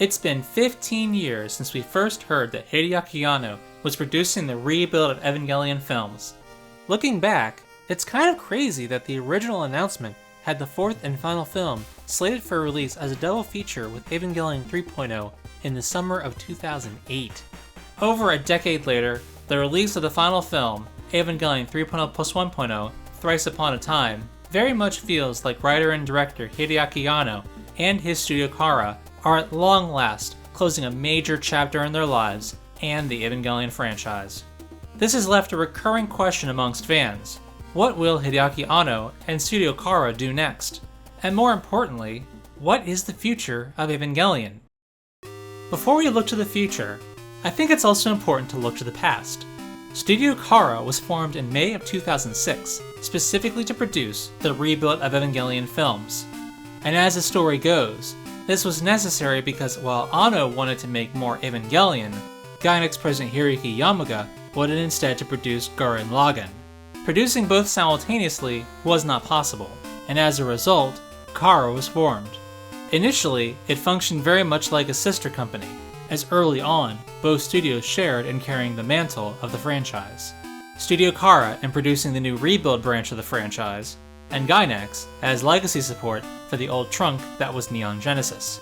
It's been 15 years since we first heard that Hideaki Anno was producing the rebuild of Evangelion films. Looking back, it's kind of crazy that the original announcement had the fourth and final film slated for release as a double feature with Evangelion 3.0 in the summer of 2008. Over a decade later, the release of the final film, Evangelion 3.0 plus 1.0, Thrice Upon a Time, very much feels like writer and director Hideaki Anno and his studio Khara are at long last closing a major chapter in their lives and the Evangelion franchise. This has left a recurring question amongst fans. What will Hideaki Anno and Studio Khara do next? And more importantly, what is the future of Evangelion? Before we look to the future, I think it's also important to look to the past. Studio Khara was formed in May of 2006, specifically to produce the rebuild of Evangelion films. And as the story goes, this was necessary because while Anno wanted to make more Evangelion, Gainax president Hiroyuki Yamaga wanted instead to produce Gurren Lagann. Producing both simultaneously was not possible, and as a result, Khara was formed. Initially, it functioned very much like a sister company, as early on, both studios shared in carrying the mantle of the franchise. Studio Khara in producing the new rebuild branch of the franchise, and Gainax as legacy support for the old trunk that was Neon Genesis.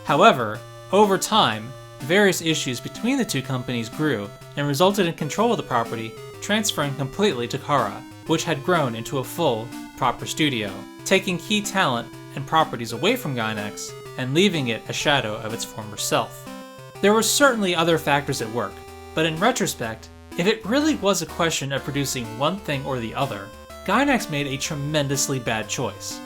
However, over time, various issues between the two companies grew and resulted in control of the property transferring completely to Khara, which had grown into a full, proper studio, taking key talent and properties away from Gainax and leaving it a shadow of its former self. There were certainly other factors at work, but in retrospect, if it really was a question of producing one thing or the other, Gainax made a tremendously bad choice.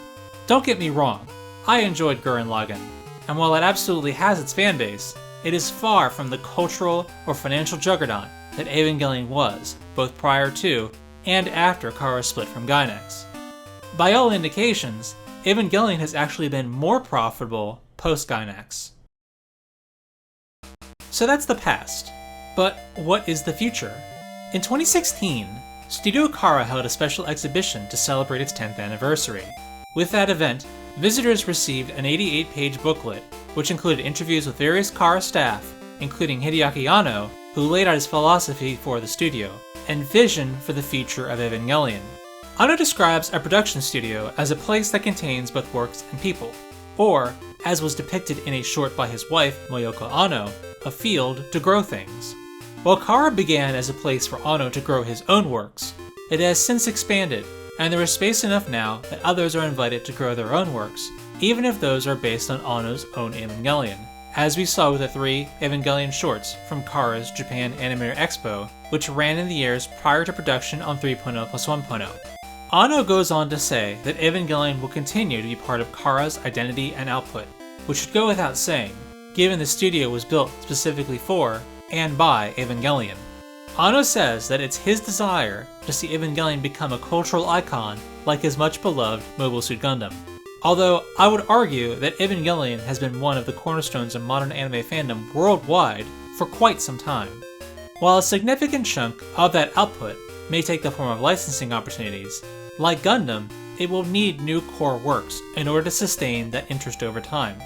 Don't get me wrong, I enjoyed Gurren Lagann, and while it absolutely has its fanbase, it is far from the cultural or financial juggernaut that Evangelion was, both prior to and after Khara split from Gainax. By all indications, Evangelion has actually been more profitable post-Gainax. So that's the past, but what is the future? In 2016, Studio Khara held a special exhibition to celebrate its 10th anniversary. With that event, visitors received an 88-page booklet, which included interviews with various Khara staff, including Hideaki Anno, who laid out his philosophy for the studio, and vision for the future of Evangelion. Anno describes a production studio as a place that contains both works and people, or, as was depicted in a short by his wife, Moyoko Anno, a field to grow things. While Khara began as a place for Anno to grow his own works, it has since expanded, and there is space enough now that others are invited to grow their own works, even if those are based on Anno's own Evangelion, as we saw with the 3 Evangelion shorts from Khara's Japan Animator Expo, which ran in the years prior to production on 3.0 plus 1.0. Anno goes on to say that Evangelion will continue to be part of Khara's identity and output, which should go without saying, given the studio was built specifically for and by Evangelion. Anno says that it's his desire to see Evangelion become a cultural icon like his much beloved Mobile Suit Gundam. Although I would argue that Evangelion has been one of the cornerstones of modern anime fandom worldwide for quite some time. While a significant chunk of that output may take the form of licensing opportunities, like Gundam, it will need new core works in order to sustain that interest over time.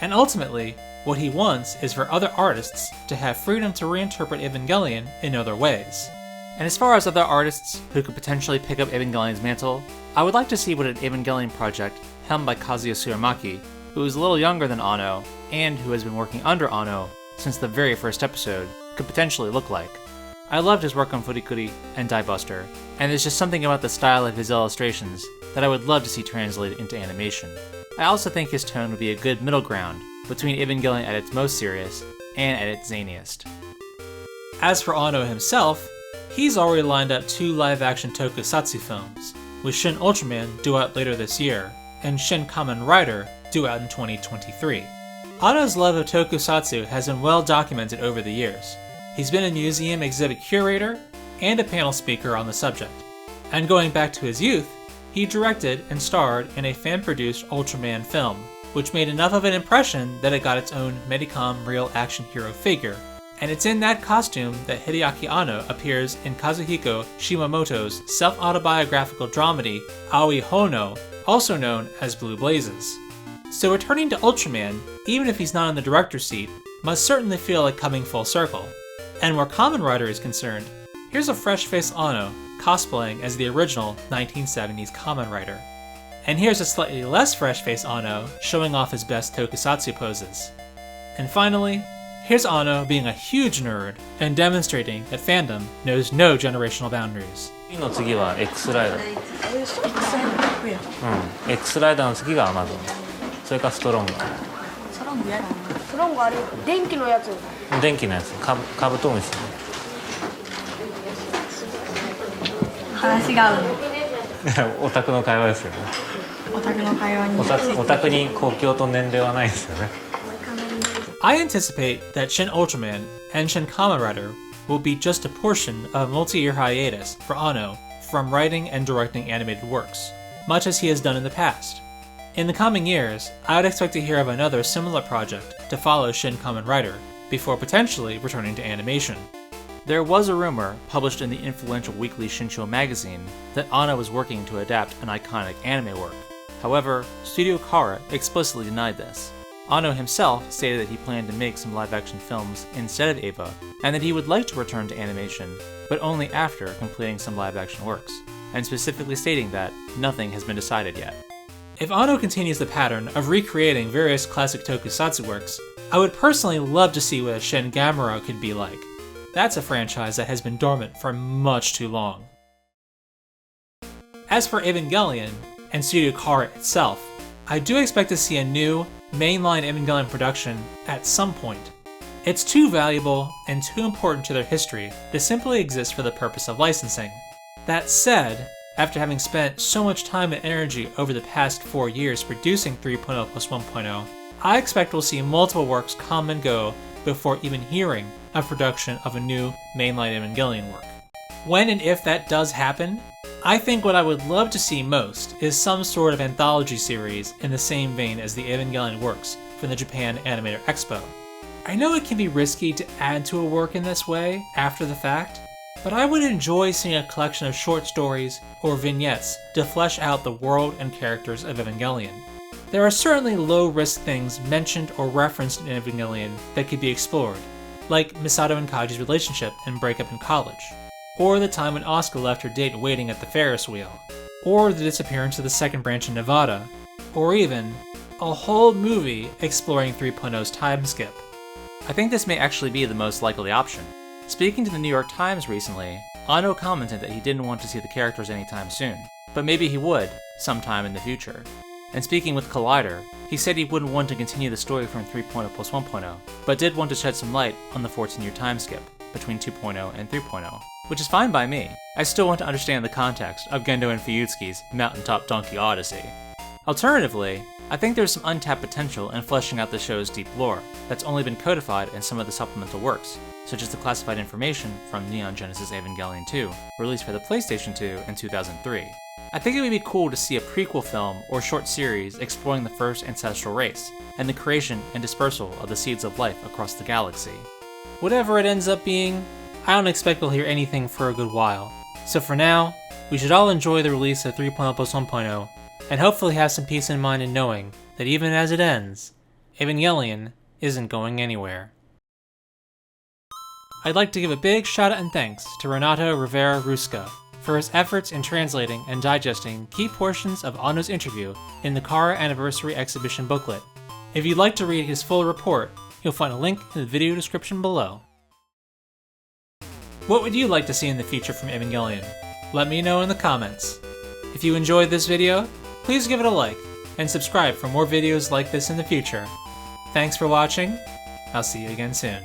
And ultimately, what he wants is for other artists to have freedom to reinterpret Evangelion in other ways. And as far as other artists who could potentially pick up Evangelion's mantle, I would like to see what an Evangelion project helmed by Kazuya Tsurumaki, who is a little younger than Anno, and who has been working under Anno since the very first episode, could potentially look like. I loved his work on Furikuri and Die Buster, and there's just something about the style of his illustrations that I would love to see translated into animation. I also think his tone would be a good middle ground between Evangelion at its most serious and at its zaniest. As for Anno himself, he's already lined up 2 live-action tokusatsu films, with Shin Ultraman due out later this year, and Shin Kamen Rider due out in 2023. Anno's love of tokusatsu has been well documented over the years. He's been a museum exhibit curator and a panel speaker on the subject. And going back to his youth, he directed and starred in a fan-produced Ultraman film, which made enough of an impression that it got its own Medicom real action hero figure. And it's in that costume that Hideaki Anno appears in Kazuhiko Shimamoto's self-autobiographical dramedy Aoi Hono, also known as Blue Blazes. So returning to Ultraman, even if he's not in the director's seat, must certainly feel like coming full circle. And where Kamen Rider is concerned, here's a fresh-faced Anno cosplaying as the original 1970s Kamen Rider. And here's a slightly less fresh-faced Anno showing off his best tokusatsu poses. And finally, here's Anno being a huge nerd and demonstrating that fandom knows no generational boundaries. 次の次は X ライダー。X ライダーの次が Amazon。それからストロンガー。ストロンガーあれ電気のやつ。電気のやつ。カブトムシ。話が合う。オタクの会話ですよね。オタクの会話に。オタクに国境と年齢はないですよね。I anticipate that Shin Ultraman and Shin Kamen Rider will be just a portion of a multi-year hiatus for Anno from writing and directing animated works, much as he has done in the past. In the coming years, I would expect to hear of another similar project to follow Shin Kamen Rider, before potentially returning to animation. There was a rumor, published in the influential weekly Shincho magazine, that Anno was working to adapt an iconic anime work. However, Studio Khara explicitly denied this. Anno himself stated that he planned to make some live-action films instead of Eva, and that he would like to return to animation, but only after completing some live-action works, and specifically stating that nothing has been decided yet. If Anno continues the pattern of recreating various classic tokusatsu works, I would personally love to see what a Shin Gamera could be like. That's a franchise that has been dormant for much too long. As for Evangelion, and Studio Khara itself, I do expect to see a new, mainline Evangelion production at some point. It's too valuable and too important to their history to simply exist for the purpose of licensing. That said, after having spent so much time and energy over the past 4 years producing 3.0 plus 1.0, I expect we'll see multiple works come and go before even hearing of production of a new mainline Evangelion work. When and if that does happen, I think what I would love to see most is some sort of anthology series in the same vein as the Evangelion works from the Japan Animator Expo. I know it can be risky to add to a work in this way after the fact, but I would enjoy seeing a collection of short stories or vignettes to flesh out the world and characters of Evangelion. There are certainly low-risk things mentioned or referenced in Evangelion that could be explored, like Misato and Kaji's relationship and breakup in college, or the time when Asuka left her date waiting at the Ferris wheel, or the disappearance of the second branch in Nevada, or even a whole movie exploring 3.0's time skip. I think this may actually be the most likely option. Speaking to the New York Times recently, Anno commented that he didn't want to see the characters anytime soon, but maybe he would, sometime in the future. And speaking with Collider, he said he wouldn't want to continue the story from 3.0 plus 1.0, but did want to shed some light on the 14-year time skip between 2.0 and 3.0, which is fine by me. I still want to understand the context of Gendo and Fuyutsuki's Mountaintop Donkey Odyssey. Alternatively, I think there's some untapped potential in fleshing out the show's deep lore that's only been codified in some of the supplemental works, such as the classified information from Neon Genesis Evangelion 2, released by the PlayStation 2 in 2003. I think it would be cool to see a prequel film or short series exploring the first ancestral race, and the creation and dispersal of the seeds of life across the galaxy. Whatever it ends up being, I don't expect we'll hear anything for a good while, so for now, we should all enjoy the release of 3.0 plus 1.0, and hopefully have some peace in mind in knowing that even as it ends, Evangelion isn't going anywhere. I'd like to give a big shout out and thanks to Renato, Rivera, Rusca for his efforts in translating and digesting key portions of Anno's interview in the Khara Anniversary Exhibition booklet. If you'd like to read his full report, you'll find a link in the video description below. What would you like to see in the future from Evangelion? Let me know in the comments. If you enjoyed this video, please give it a like, and subscribe for more videos like this in the future. Thanks for watching, I'll see you again soon.